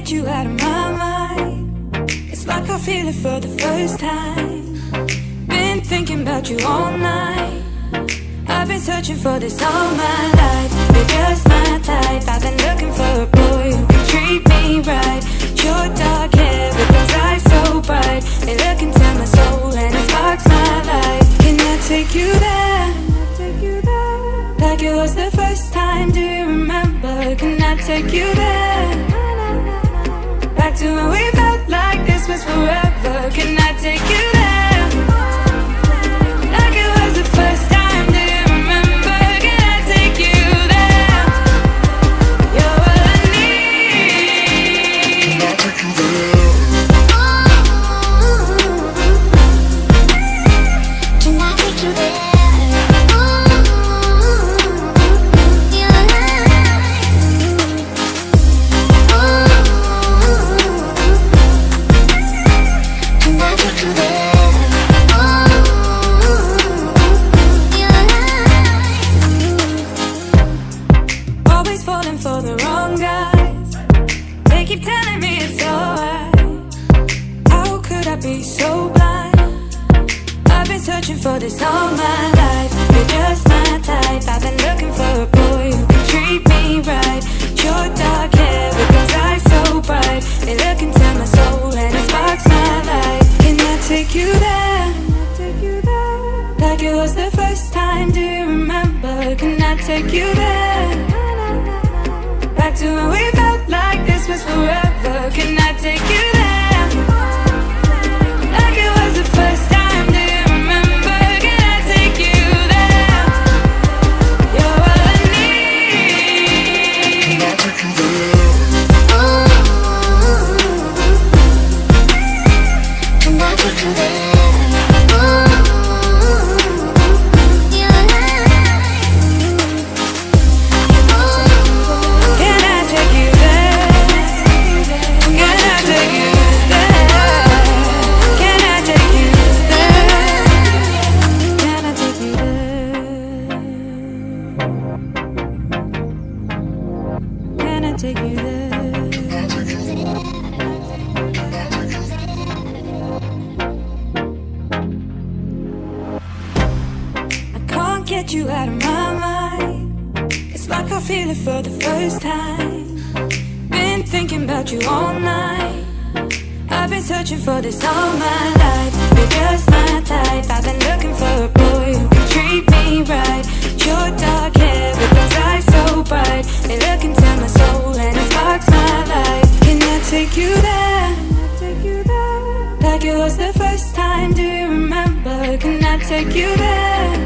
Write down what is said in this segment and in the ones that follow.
get you out of my mind. It's like I feel it for the first time. Been thinking about you all night. I've been searching for this all my life. You're just my type. I've been looking for a boy who can treat me right. Your dark hair with those eyes so bright. They look into my soul and it sparks my life. Can I take you there? Like it was the first time, do you remember? Can I take you there? Back to when we felt like this was forever. Can I take you there? Like it was the first time, do you remember? Can I take you there? You're all I need. Can I take you there? Can I take you there? For the wrong guys, they keep telling me it's alright. How could I be so blind? I've been searching for this all my life. You're just my type. I've been looking for a boy who can treat me right. Your dark hair with those eyes so bright. They look into my soul and it sparks my life. Can I take you there? Like it was the first time, do you remember? Can I take you there? Back to when we felt like this was forever. Can I take you there? Like it was the first time, do you remember? Can I take you there? You're all I need. Can I take you there? Can I take you there? Take you there. I can't get you out of my mind. It's like I feel it for the first time. Been thinking about you all night. I've been searching for this all my life. You're just my type. I've been looking for a boy who can treat me right. Your dark hair with those eyes so bright. They look into my soul and it sparks my life. Can I take you there? Like it was the first time, do you remember? Can I take you there?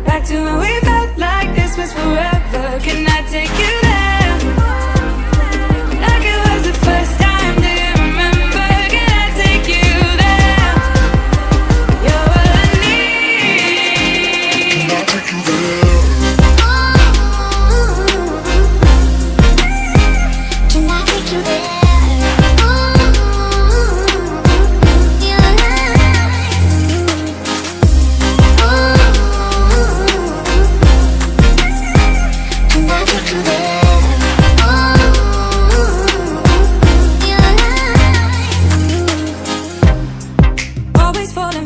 Back to when we felt like this was forever. Can I take you there? Like it was the first time, do you remember? Can I take you there? You're all I need. Can I take you there? Can I take you there?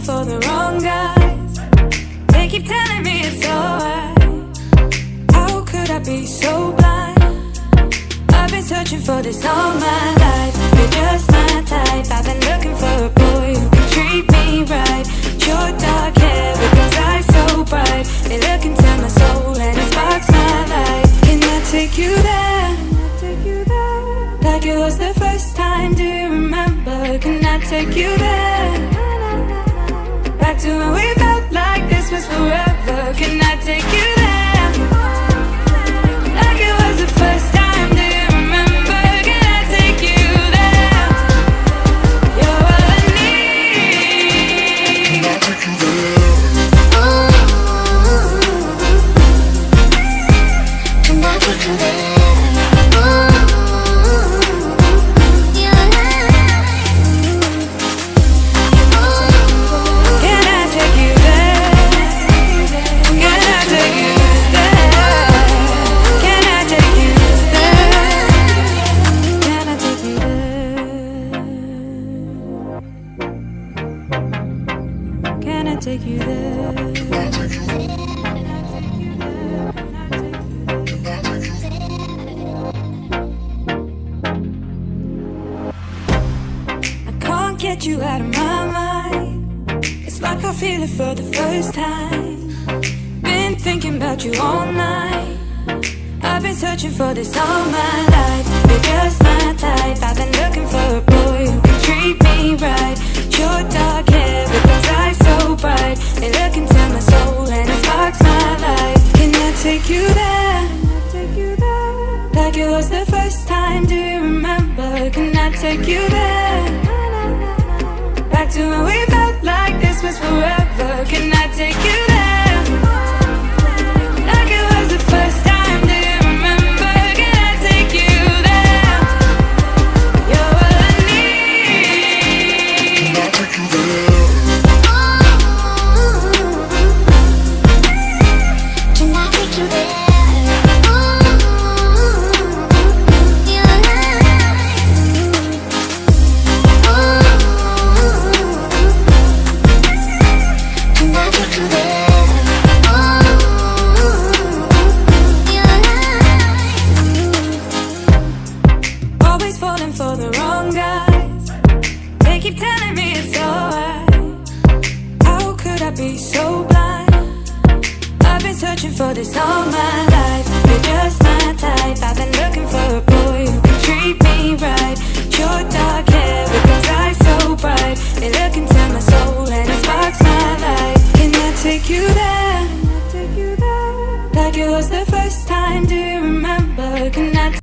For the wrong guys, they keep telling me it's alright. How could I be so blind? I've been searching for this all my life. You're just my type. I've been looking for a boy who can treat me right. Your dark hair with those eyes so bright. They look into my soul and it sparks my life. Can I take you there? Like it was the first time, do you remember? Can I take you there? Back to when we felt like this was forever. Can I take you there? Like it was the first time, do you remember? Can I take you there? You're all I need. Can I take you there? Can I take you there? Can I take you there? I take you there? I can't get you out of my mind. It's like I feel it for the first time. Been thinking about you all night. I've been searching for this all my life. You're just my type. I've been looking for a boy who can treat me right. Your dark hair with those eyes so bright, they look into my soul and it sparks my life. Can I take you there? Like it was the first time, do you remember? Can I take you there? Back to when we felt like this was forever. Can I take you there? Like it was the first time, do you remember? Can I take you there? You're all I need. Can I take you there? Can I take you there? For the wrong guys, they keep telling me it's alright. How could I be so blind? I've been searching for this all my life. You're just my type. I've been looking for a boy who can treat me right. Your dark hair with those eyes so bright, they look into my soul and it sparks my life. Can I take you there? Like it was the first time, do you remember? Can I